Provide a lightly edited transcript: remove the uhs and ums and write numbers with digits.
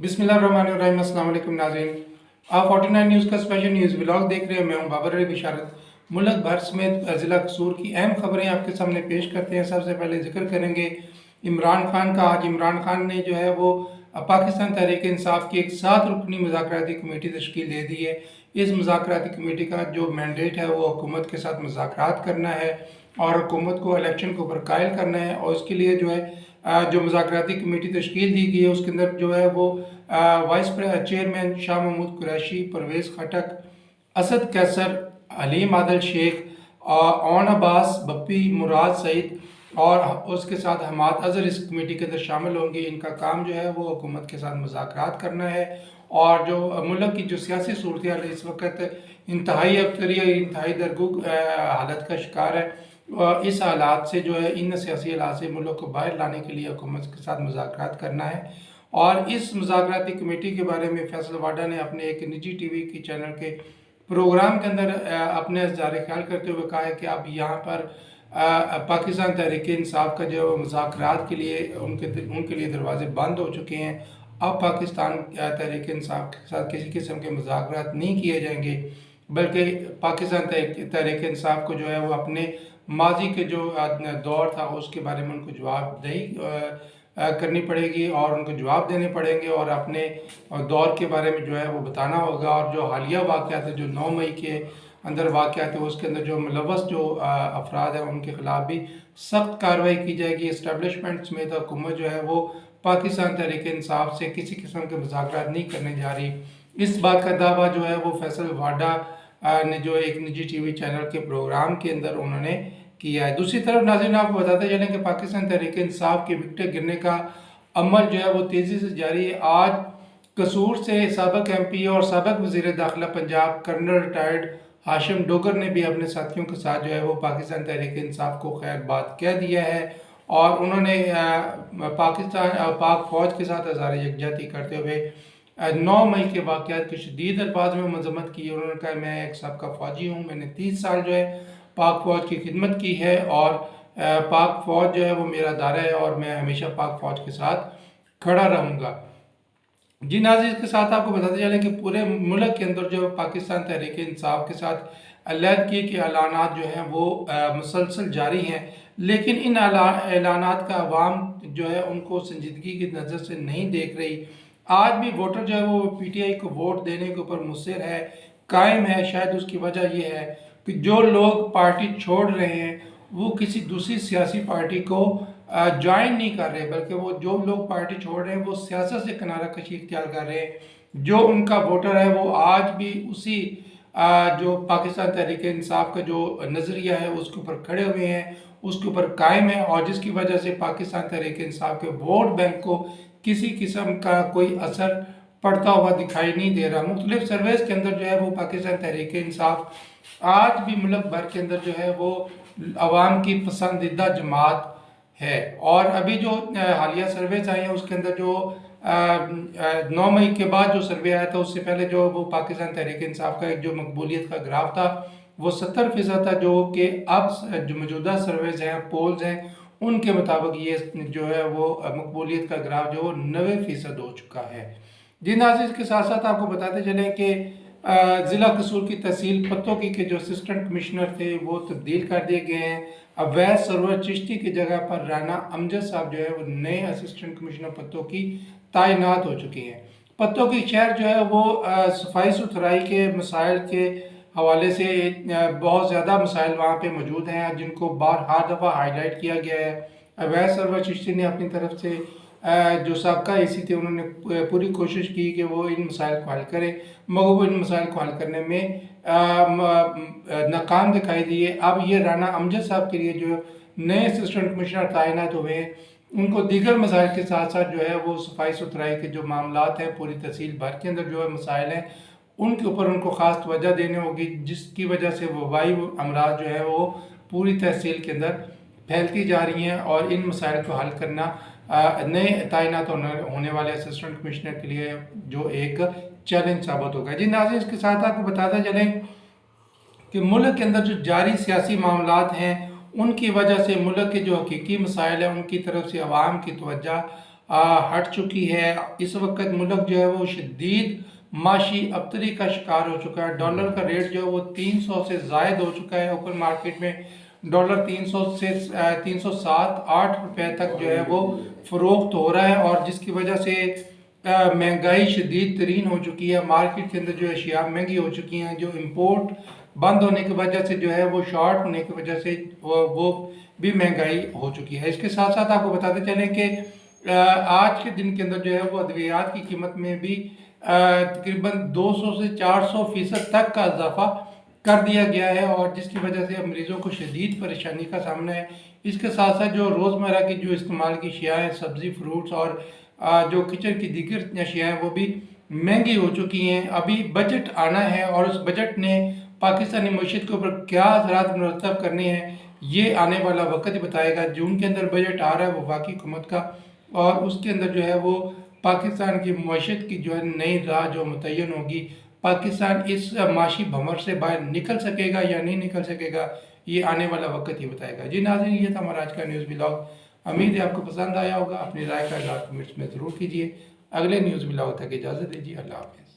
बिस्मिल्लाहिर्रहमानिर्रहीम। अस्सलाम वालेकुम नाज़रीन, आप 49 न्यूज़ का स्पेशल न्यूज़ व्लॉग देख रहे हैं। मैं हूं बाबर अली बिशारत। मुल्क भर समेत ज़िला कसूर की अहम खबरें आपके सामने पेश करते हैं। सबसे पहले जिक्र करेंगे इमरान खान का। आज इमरान खान ने जो है वो पाकिस्तान तहरीक इंसाफ की एक 7 रुकनी मुज़ाकराती कमेटी तश्कील दे दी है। इस मुज़ाकराती कमेटी का जो मैंडेट है वो हुकूमत के साथ मुज़ाकरात करना है और हुकूमत को इलेक्शन के ऊपर कायल करना है। और उसके लिए जो है जो मुज़ाकराती कमेटी तश्कील दी गई है उसके अंदर जो है वो वाइस चेयरमैन शाह महमूद कुरैशी, परवेज़ खटक, असद कैसर, हलीम आदल शेख, ओन अब्बास, बप्पी मुराद सईद और उसके साथ हमाद अजहर इस कमेटी के अंदर शामिल होंगे। इनका काम जो है वो हुकूमत के साथ मुज़ाकरात करना है और जो मुल्क की जो सियासी सूरत हाल इस वक्त इंतहाई अबतरी और इंतहाई दरगुग हालत का शिकार है। इस हालात से जो है इन सियासी हालात से मुल्क को बाहर लाने के लिए हुकूमत के साथ मुज़ाकरात करना है। और इस मुज़ाकराती कमेटी के बारे में फैसल वाडा ने अपने एक निजी टीवी की चैनल के प्रोग्राम के अंदर अपने इज़हार ख्याल करते हुए कहा है कि अब यहाँ पर पाकिस्तान तहरीक इंसाफ का जो मुज़ाकरात के लिए उनके लिए दरवाजे बंद हो चुके हैं। अब पाकिस्तान तहरीक इंसाफ के साथ किसी किस्म के मुज़ाकरात नहीं किए जाएंगे, बल्कि पाकिस्तान तहरीक इंसाफ को जो है वो अपने माजी के जो दौर था उसके बारे में उनको जवाबदेही करनी पड़ेगी और उनको जवाब देने पड़ेंगे और अपने दौर के बारे में जो है वो बताना होगा। और जो हालिया वाक़यात है, जो 9 मई के अंदर वाक़यात है, उसके अंदर जो मुलव्वस जो अफराद हैं उनके ख़िलाफ़ भी सख्त कार्रवाई की जाएगी। इस्टेब्लिशमेंट समेत हुकूमत जो है वो पाकिस्तान तहरीक इंसाफ से किसी किस्म के मुज़ाकरात नहीं करने जा रही। इस बात का दावा जो है वो फैसल वाडा ने जो एक निजी टीवी चैनल के प्रोग्राम के अंदर उन्होंने किया है। दूसरी तरफ नाज़रीन आपको बताते चलें कि पाकिस्तान तहरीक इंसाफ के विकटें गिरने का अमल जो है वो तेज़ी से जारी है। आज कसूर से साबिक MP और साबिक वज़ीर दाखिला पंजाब कर्नल रिटायर्ड हाशिम डोगर ने भी अपने साथियों के साथ जो है वो पाकिस्तान तहरीक इंसाफ को खैर बात कह दिया है और उन्होंने पाक फ़ौज के साथ इज़हार यकजहती करते हुए 9 मई के वाक़यात की शदीद अल्फाज में मज़म्मत की। उन्होंने कहा मैं एक सबका फ़ौजी हूँ, मैंने 30 साल जो है पाक फ़ौज की खिदमत की है और पाक फ़ौज जो है वो मेरा दायरा है और मैं हमेशा पाक फ़ौज के साथ खड़ा रहूँगा। जी नाज़रीन, के साथ आपको बताते चलें कि पूरे मुल्क के अंदर जो पाकिस्तान तहरीक इंसाफ के साथ अलहदगी के ऐलानात जो हैं वो मुसलसल जारी हैं, लेकिन इन ऐलानात का अवाम जो है उनको संजीदगी की नज़र से नहीं देख रही। आज भी वोटर जो है वो PTI को वोट देने के ऊपर मुसर है, कायम है। शायद उसकी वजह यह है कि जो लोग पार्टी छोड़ रहे हैं वो किसी दूसरी सियासी पार्टी को ज्वाइन नहीं कर रहे, बल्कि वो जो लोग पार्टी छोड़ रहे हैं वो सियासत से किनारा कशी इख्तियार कर रहे हैं। जो उनका वोटर है वो आज भी उसी जो पाकिस्तान तहरीक इंसाफ का जो नज़रिया है उसके ऊपर खड़े हुए हैं, उसके ऊपर कायम है और जिसकी वजह से पाकिस्तान तहरीक इंसाफ के वोट बैंक को किसी किस्म का कोई असर पड़ता हुआ दिखाई नहीं दे रहा। मुख्तलिफ सर्वेस के अंदर जो है वो पाकिस्तान तहरीक इंसाफ आज भी मुल्क भर के अंदर जो है वो अवाम की पसंदीदा जमात है। और अभी जो हालिया सर्वेस आई हैं उसके अंदर जो 9 मई के बाद जो सर्वे आया था उससे पहले जो वो पाकिस्तान तहरीक इंसाफ का एक जो मकबूलियत का ग्राफ था वो 70% था, जो कि अब जो मौजूदा सर्वेज हैं, पोल्स हैं, उनके मुताबिक ये जो है वो मकबूलियत का ग्राफ जो 90% हो चुका है। जी नाज़रीन, इसके साथ साथ आपको बताते चलें कि ज़िला कसूर की तहसील पत्तोकी के जो असिस्टेंट कमिश्नर थे वो तब्दील कर दिए गए हैं। अवैध सरवर चिश्ती की जगह पर राना अमजद साहब जो है वो नए असिस्टेंट कमिश्नर पत्तोकी तैनात हो चुके हैं। पत्तोकी शहर जो है वो सफाई सुथराई के मसाइल के हवाले से बहुत ज़्यादा मसाइल वहाँ पे मौजूद हैं जिनको हर दफ़ा हाईलाइट किया गया है। अवैध सरवर चिश्ती ने अपनी तरफ से जो सबका AC थे उन्होंने पूरी कोशिश की कि वो इन मसाइल को हल करें, मगर वो इन मसाइल को हल करने में नाकाम दिखाई दिए। अब ये राना अमजद साहब के लिए जो नए असिस्टेंट कमिश्नर तैनात हुए हैं उनको दीगर मसाइल के साथ साथ जो है वो सफाई सुथराई के जो मामलात हैं पूरी तहसील भर के अंदर जो है मसाइल हैं उनके ऊपर उनको ख़ास तवज्जो देनी होगी, जिसकी वजह से वबाई अमराज जो है वो पूरी तहसील के अंदर फैलती जा रही हैं और इन मसाइल को हल करना नए तैनात होने वाले असिस्टेंट कमिश्नर के लिए जो एक चैलेंज साबित होगा। जी नाज़रीन, इसके साथ आपको बताते चलें कि मुल्क के अंदर जो जारी सियासी मामलात हैं उनकी वजह से मुल्क के जो हकीकी मसाइल हैं उनकी तरफ से अवाम की तवज्जो हट चुकी है। इस वक्त मुल्क जो है वो शदीद माशी अबतरी का शिकार हो चुका है। डॉलर का रेट जो है वो 300 से ज़ायद हो चुका है। ओपन मार्केट में डॉलर 300 से 307-8 रुपए तक जो है वो फ़रोख्त हो रहा है, और जिसकी वजह से महंगाई शदीद तरीन हो चुकी है। मार्केट के अंदर जो अशिया महंगी हो चुकी हैं, जो इम्पोर्ट बंद होने की वजह से जो है वो शॉर्ट होने की वजह से वो भी महंगाई हो चुकी है। इसके साथ साथ आपको बताते चलें कि आज के दिन के अंदर जो है वो अद्वियात की कीमत में भी तकरीबन 200 से 400% तक का इजाफा कर दिया गया है, और जिसकी वजह से अब मरीज़ों को शदीद परेशानी का सामना है। इसके साथ साथ जो रोज़मर्रा की जो इस्तेमाल की अशिया हैं, सब्ज़ी फ्रूट्स और जो किचन की दीगर अशिया हैं वो भी महंगी हो चुकी हैं। अभी बजट आना है और उस बजट ने पाकिस्तानी मईशत के ऊपर क्या असरात मुरतब करने हैं ये आने वाला वक्त ही बताएगा। जून के अंदर बजट आ रहा है वफाकी हुकूमत का, और उसके अंदर जो है वो पाकिस्तान की मईशत की जो है नई राह जो मुतय्यन होगी। पाकिस्तान इस माशी भंवर से बाहर निकल सकेगा या नहीं निकल सकेगा ये आने वाला वक्त ही बताएगा। जी नाज़रीन, ये था हमारा आज का न्यूज़ व्लॉग। उम्मीद है आपको पसंद आया होगा। अपनी राय का इज़हार कमेंट्स में ज़रूर कीजिए। अगले न्यूज़ व्लॉग तक इजाज़त दीजिए। अल्लाह हाफ़िज़।